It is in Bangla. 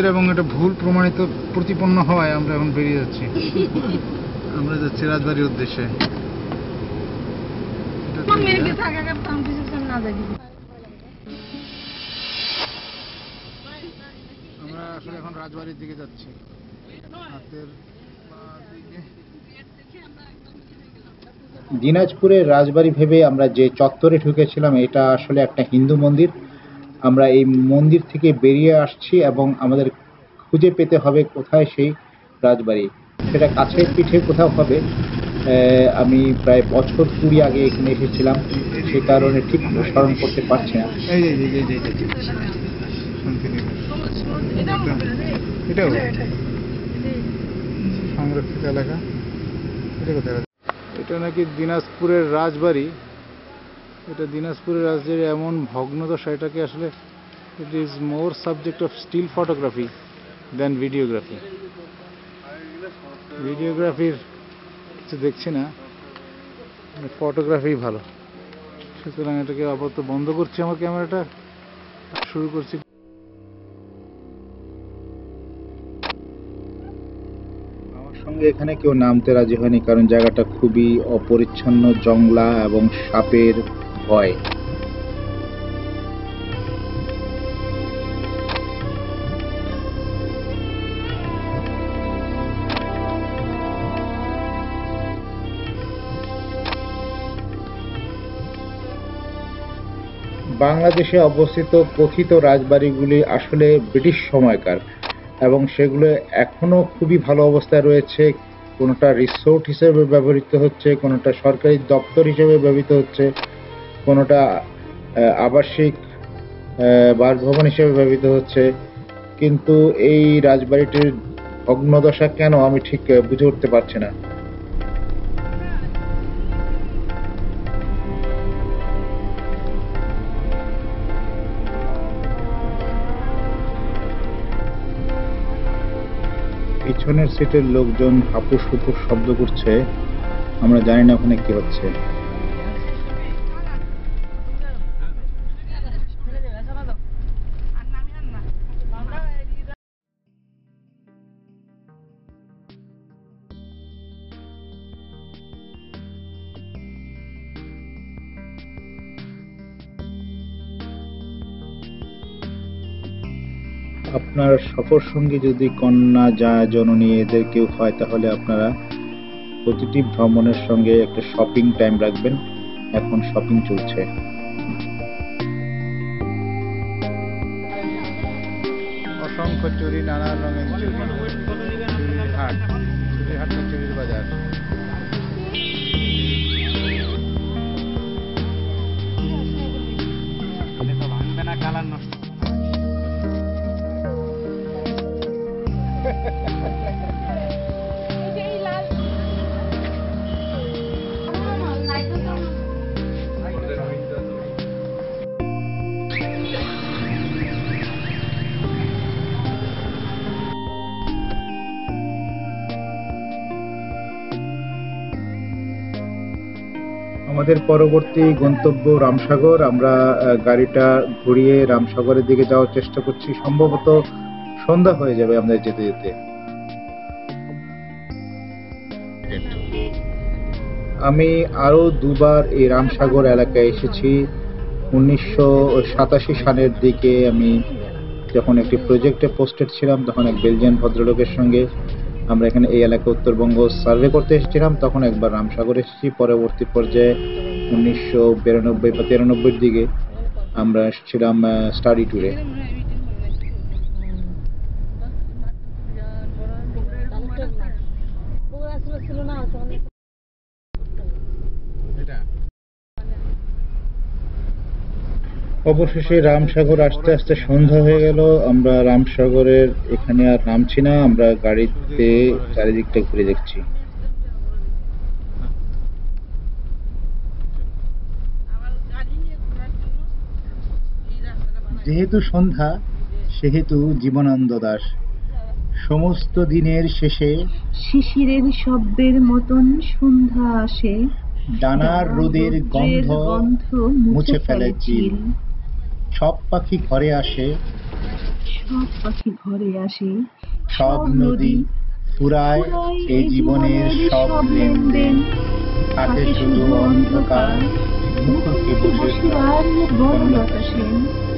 আমাদের এবং এটা ভুল প্রমাণিত প্রতিপন্ন হওয়ায় আমরা এখন বেরিয়ে যাচ্ছি। আমরা যাচ্ছি রাজবাড়ির উদ্দেশ্যে। আমরা আসলে এখন রাজবাড়ির দিকে যাচ্ছি। হাতের দিকে দিনাজপুরের রাজবাড়ি ভেবে আমরা যে চত্বরে ঢুকেছিলাম এটা আসলে একটা হিন্দু মন্দির। আমরা এই মন্দির থেকে বেরিয়ে আসছি এবং আমাদের খুঁজে পেতে হবে কোথায় সেই রাজবাড়ি। সেটা কাছের পিঠে কোথাও হবে। আমি প্রায় বছর 20 আগে এখানে এসেছিলাম, সে কারণে ঠিক স্মরণ করতে পারছি না। এটাও সংরক্ষিত এলাকা। এটা কোথায়? এটা নাকি দিনাজপুরের রাজবাড়ি। এটা দিনাজপুরের রাজবাড়ি এমন ভগ্নদশা, এটাকে আসলে it is more subject of still photography then videography. ভিডিওগ্রাফির কিছু দেখছি না, ফটোগ্রাফি ভালো। সুতরাং এটাকে আপাতত বন্ধ করছি আমার ক্যামেরাটা, শুরু করছি। আমার সঙ্গে এখানে কেউ নামতে রাজি হয়নি, কারণ জায়গাটা খুবই অপরিচ্ছন্ন, জংলা এবং সাপের ভয়। বাংলাদেশে অবস্থিত কথিত রাজবাড়িগুলি আসলে ব্রিটিশ সময়কার এবং সেগুলো এখনো খুবই ভালো অবস্থায় রয়েছে। কোনোটা রিসোর্ট হিসেবে ব্যবহৃত হচ্ছে, কোনোটা সরকারি দপ্তর হিসেবে ব্যবহৃত হচ্ছে, কোনোটা আবাসিক বাসভবন হিসেবে ব্যবহৃত হচ্ছে। কিন্তু এই রাজবাড়িটির ভগ্নদশা কেন আমি ঠিক বুঝে উঠতে পারছি না। পিছনের সিটের লোকজন হাপুস হুপুস শব্দ করছে, আমরা জানি না ওখানে কি হচ্ছে। আপনার সফর সঙ্গী যদি কন্যা, যা জননী এদের কেউ হয়, তাহলে আপনারা প্রতিটি ভ্রমণের সঙ্গে একটা শপিং টাইম রাখবেন। এখন শপিং চলছে। অসংখ্য চুরি, নানা রঙের চুরি। চুরির হাট, চুরির হাট না চুরির বাজার। ভাঙবে না, কালার নষ্ট। আমাদের পরবর্তী গন্তব্য রামসাগর। আমরা গাড়িটা ঘুরিয়ে রামসাগরের দিকে যাওয়ার চেষ্টা করছি। সম্ভবত সন্ধ্যা হয়ে যাবে আমাদের যেতে যেতে। আমি আরো দুবার এই রামসাগর এলাকায় এসেছি। 1987 সালের দিকে আমি যখন একটি প্রজেক্টে পোস্টেড ছিলাম, তখন এক বেলজিয়ান ভদ্রলোকের সঙ্গে আমরা এখানে এই এলাকা উত্তরবঙ্গ সার্ভে করতে এসেছিলাম। তখন একবার রামসাগর এসেছি। পরবর্তী পর্যায়ে 1992 বা 93 দিকে আমরা এসেছিলাম স্টাডি ট্যুরে। অবশেষে রামসাগর আস্তে আস্তে সন্ধ্যা হয়ে গেল। আমরা রামসাগরের এখানে আর নামছি না, আমরা গাড়িতে চারিদিকটা ঘুরে দেখছি। যেহেতু সন্ধ্যা, সেহেতু জীবনানন্দ দাশ সমস্ত দিনের শেষে শিশিরের শব্দের মতন সন্ধ্যা আসে, ডানার রোদের গন্ধ গন্ধ মুছে ফেলে চিল। সব পাখি ঘরে আসে, সব পাখি ঘরে আসে, সব নদী ফুরায় এই জীবনের সব লেনদেন। থাকে শুধু অন্ধকার, মুখে বসে আর বড় বাতাসে।